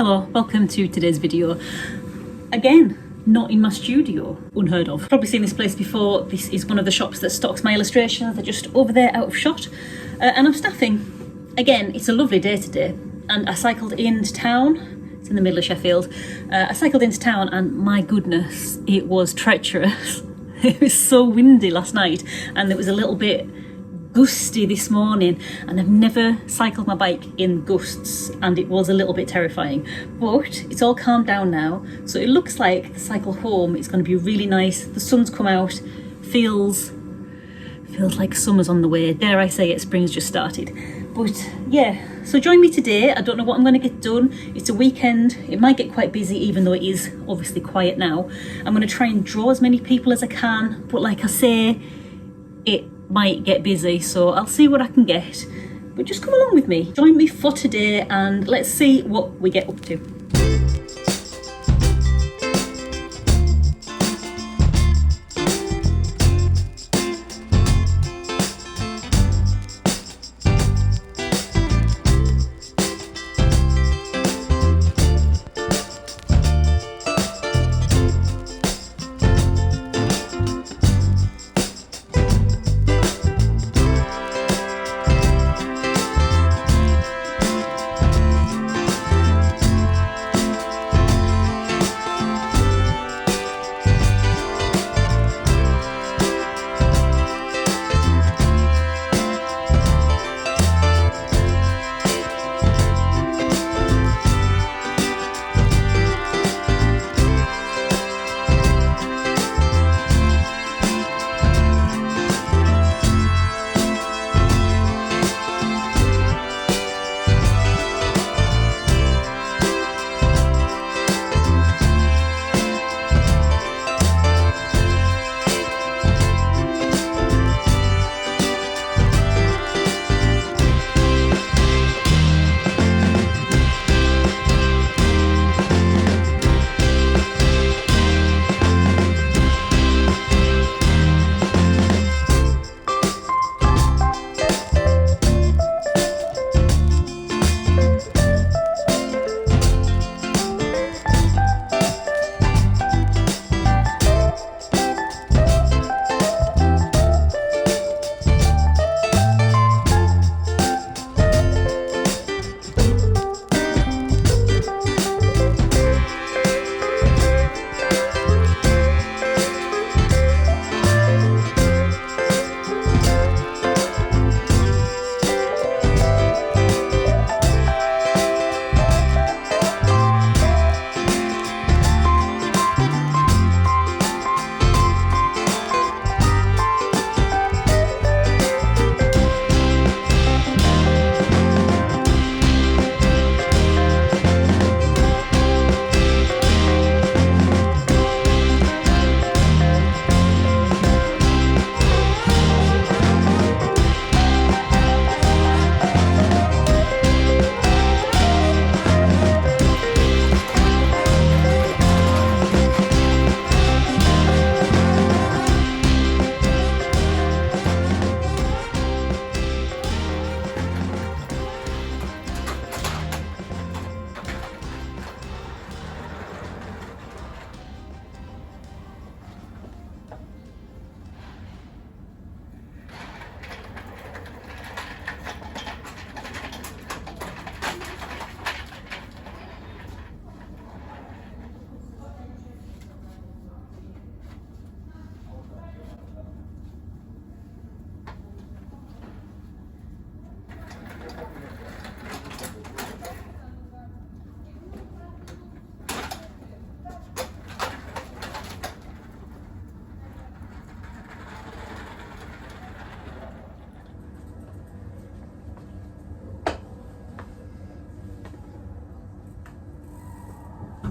Hello, welcome to today's video. Again, not in my studio, unheard of. Probably seen this place before. This is one of the shops that stocks my illustrations. They're just over there out of shot. And I'm staffing. Again, it's a lovely day today. And I cycled into town. It's in the middle of Sheffield. I cycled into town and my goodness, it was treacherous. It was so windy last night and it was a little bit gusty this morning, and I've never cycled my bike in gusts and it was a little bit terrifying, but it's all calmed down now, so it looks like the cycle home is going to be really nice. The sun's come out, feels like summer's on the way. Dare I say it, spring's just started. But yeah, so join me today. I don't know what I'm going to get done. It's a weekend, it might get quite busy even though it is obviously quiet now. I'm going to try and draw as many people as I can, but like I say, it might get busy, so I'll see what I can get. But just come along with me, join me for today, and let's see what we get up to.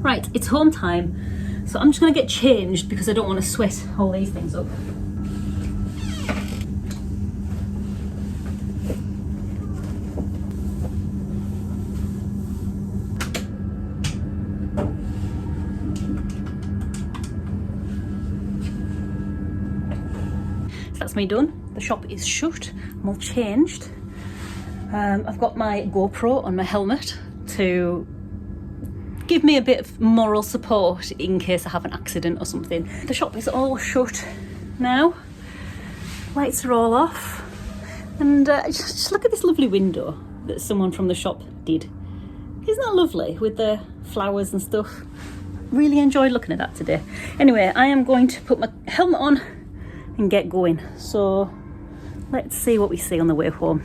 Right, it's home time, so I'm just going to get changed because I don't want to sweat all these things up. So that's me done. The shop is shut. I'm all changed. I've got my GoPro on my helmet to give me a bit of moral support in case I have an accident or something. The shop is all shut now. Lights are all off. And just look at this lovely window that someone from the shop did. Isn't that lovely with the flowers and stuff? Really enjoyed looking at that today. Anyway, I am going to put my helmet on and get going. So let's see what we see on the way home.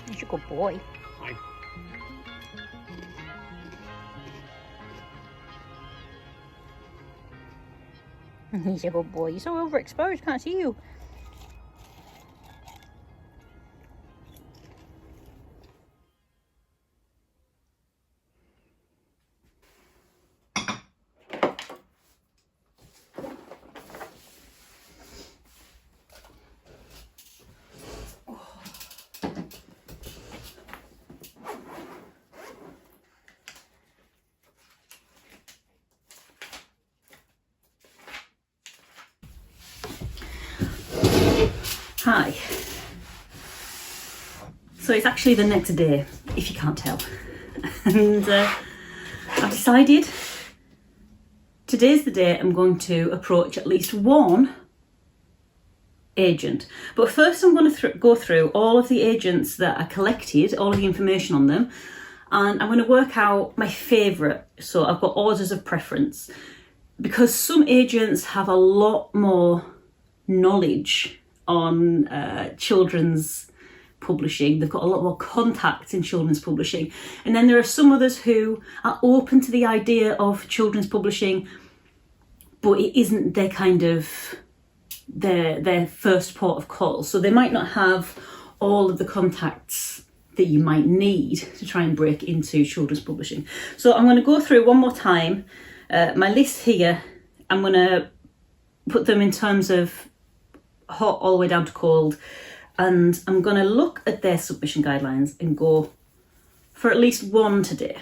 He's a good boy. Hi. He's a good boy. You're so overexposed, can't see you. Hi. So it's actually the next day, if you can't tell. And I've decided today's the day I'm going to approach at least one agent. But first I'm going to go through all of the agents that I collected, all of the information on them, and I'm going to work out my favourite. So I've got orders of preference, because some agents have a lot more knowledge on children's publishing. They've got a lot more contacts in children's publishing, and then there are some others who are open to the idea of children's publishing, but it isn't their kind of their first port of call, so they might not have all of the contacts that you might need to try and break into children's publishing. So I'm going to go through one more time my list here. I'm going to put them in terms of hot all the way down to cold, and I'm going to look at their submission guidelines and go for at least one today.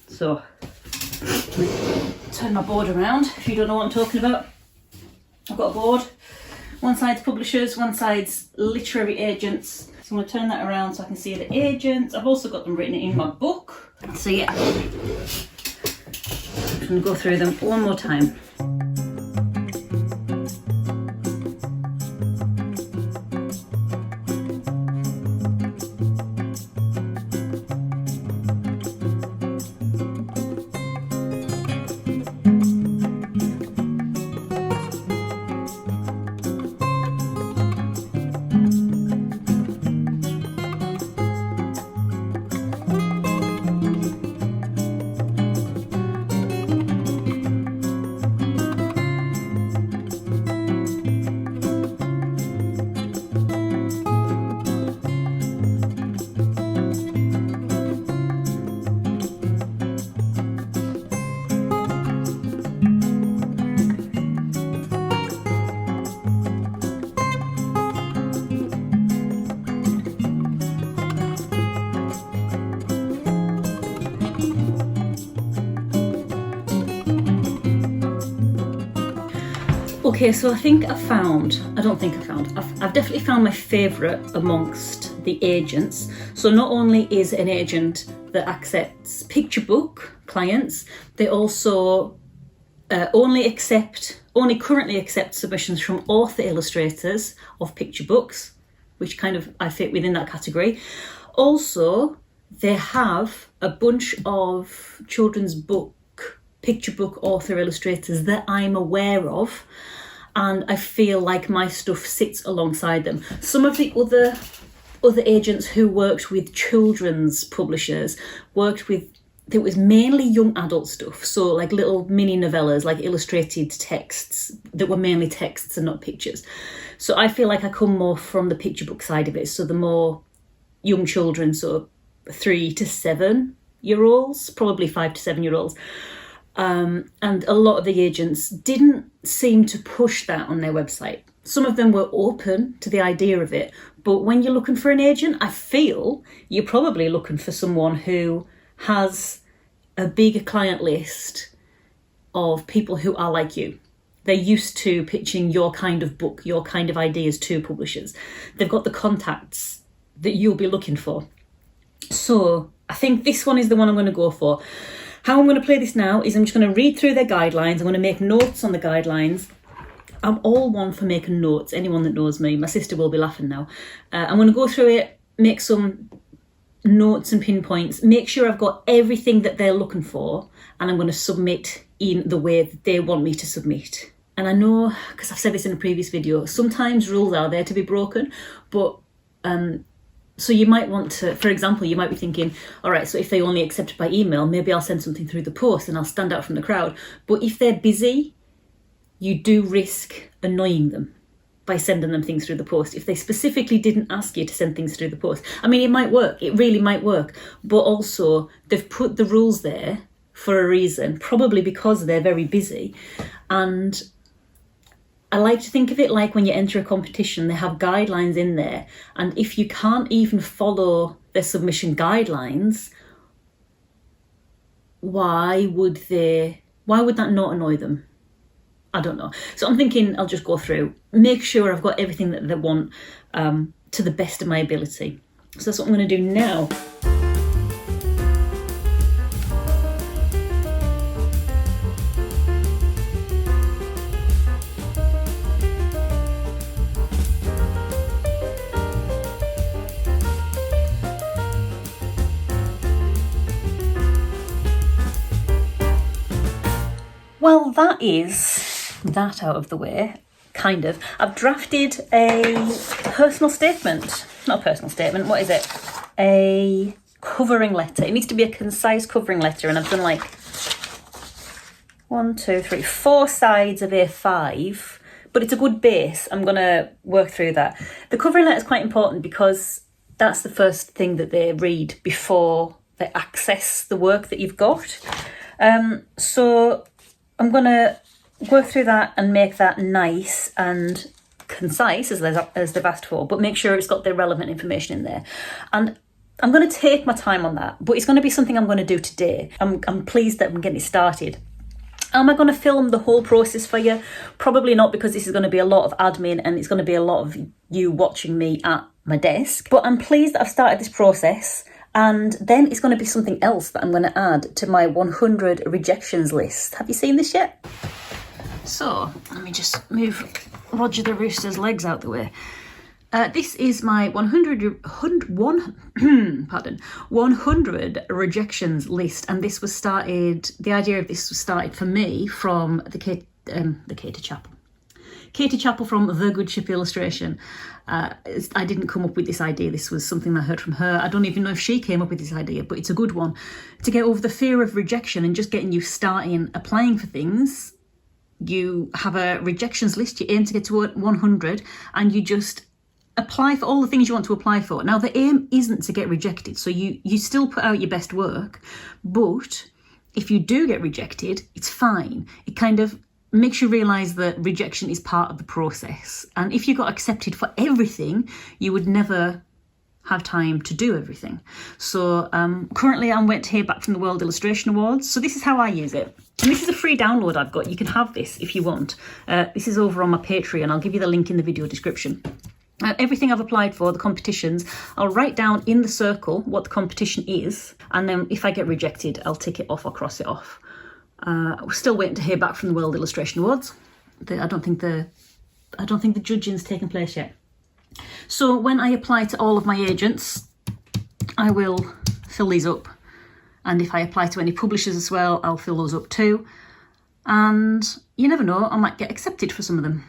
So turn my board around if you don't know what I'm talking about. I've got a board, one side's publishers, one side's literary agents. So I'm going to turn that around so I can see the agents. I've also got them written in my book. So yeah, I'm going to go through them one more time. Okay, so I've definitely found my favourite amongst the agents. So not only is an agent that accepts picture book clients, they also only currently accept submissions from author illustrators of picture books, which kind of I fit within that category. Also, they have a bunch of children's book, picture book author illustrators that I'm aware of, and I feel like my stuff sits alongside them. Some of the other agents who worked with children's publishers it was mainly young adult stuff, so like little mini novellas, like illustrated texts that were mainly texts and not pictures. So I feel like I come more from the picture book side of it, so the more young children, so 3 to 7 year olds, probably 5 to 7 year olds. And a lot of the agents didn't seem to push that on their website. Some of them were open to the idea of it, but when you're looking for an agent, I feel you're probably looking for someone who has a bigger client list of people who are like you. They're used to pitching your kind of book, your kind of ideas to publishers. They've got the contacts that you'll be looking for. So I think this one is the one I'm going to go for. How I'm going to play this now is I'm just going to read through their guidelines. I'm going to make notes on the guidelines. I'm all one for making notes. Anyone that knows me, my sister will be laughing now. I'm going to go through it, make some notes and pinpoints, make sure I've got everything that they're looking for, and I'm going to submit in the way that they want me to submit. And I know, because I've said this in a previous video, sometimes rules are there to be broken, but so you might want to, for example, you might be thinking, all right, so if they only accept it by email, maybe I'll send something through the post and I'll stand out from the crowd. But if they're busy, you do risk annoying them by sending them things through the post. If they specifically didn't ask you to send things through the post, I mean, it might work, it really might work, but also they've put the rules there for a reason, probably because they're very busy. And I like to think of it like when you enter a competition, they have guidelines in there, and if you can't even follow their submission guidelines, why would that not annoy them? I don't know. So I'm thinking I'll just go through, make sure I've got everything that they want to the best of my ability. So that's what I'm going to do now. Well, that is that out of the way, kind of. I've drafted a personal statement. Not a personal statement, what is it? A covering letter. It needs to be a concise covering letter, and I've done like 4 sides of A5, but it's a good base. I'm going to work through that. The covering letter is quite important because that's the first thing that they read before they access the work that you've got. So I'm going to work through that and make that nice and concise as they've asked for, but make sure it's got the relevant information in there. And I'm going to take my time on that, but it's going to be something I'm going to do today. I'm pleased that I'm getting it started. Am I going to film the whole process for you? Probably not, because this is going to be a lot of admin and it's going to be a lot of you watching me at my desk. But I'm pleased that I've started this process. And then it's going to be something else that I'm going to add to my 100 rejections list. Have you seen this yet? So let me just move Roger the Rooster's legs out the way. This is my 100 rejections list, and this was started. The idea of this was started for me from the Katie Chappell. Katie Chappell from The Good Ship Illustration. I didn't come up with this idea. This was something I heard from her. I don't even know if she came up with this idea, but it's a good one. To get over the fear of rejection and just getting you starting applying for things, you have a rejections list. You aim to get to 100, and you just apply for all the things you want to apply for. Now, the aim isn't to get rejected, so you still put out your best work, but if you do get rejected, it's fine. It kind of makes you realise that rejection is part of the process. And if you got accepted for everything, you would never have time to do everything. So currently I'm waiting to hear back from the World Illustration Awards. So this is how I use it. And this is a free download I've got. You can have this if you want. This is over on my Patreon. I'll give you the link in the video description. Everything I've applied for, the competitions, I'll write down in the circle what the competition is, and then if I get rejected, I'll tick it off or cross it off. We're still waiting to hear back from the World Illustration Awards. I don't think the judging's taken place yet. So when I apply to all of my agents, I will fill these up. And if I apply to any publishers as well, I'll fill those up too. And you never know, I might get accepted for some of them.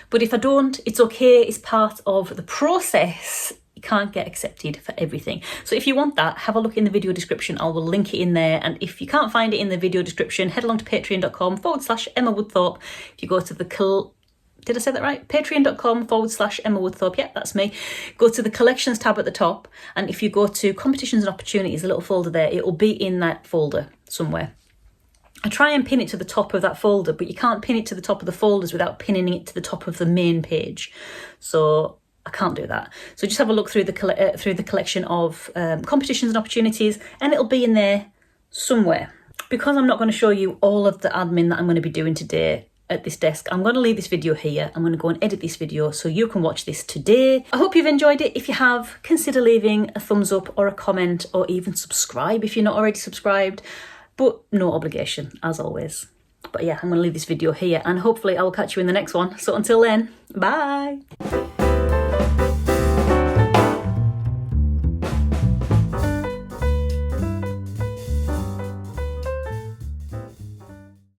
But if I don't, it's okay. It's part of the process. You can't get accepted for everything. So if you want that, have a look in the video description. I will link it in there. And if you can't find it in the video description, head along to patreon.com/Emma Woodthorpe. If you go to the did I say that right? Patreon.com/Emma Woodthorpe. Yeah, that's me. Go to the collections tab at the top. And if you go to competitions and opportunities, a little folder there, it will be in that folder somewhere. I try and pin it to the top of that folder, but you can't pin it to the top of the folders without pinning it to the top of the main page. So I can't do that. So just have a look through the collection of competitions and opportunities, and it'll be in there somewhere. Because I'm not going to show you all of the admin that I'm going to be doing today at this desk, I'm going to leave this video here. I'm going to go and edit this video so you can watch this today. I hope you've enjoyed it. If you have, consider leaving a thumbs up or a comment, or even subscribe if you're not already subscribed. But no obligation, as always. But yeah, I'm going to leave this video here, and hopefully I will catch you in the next one. So until then, bye!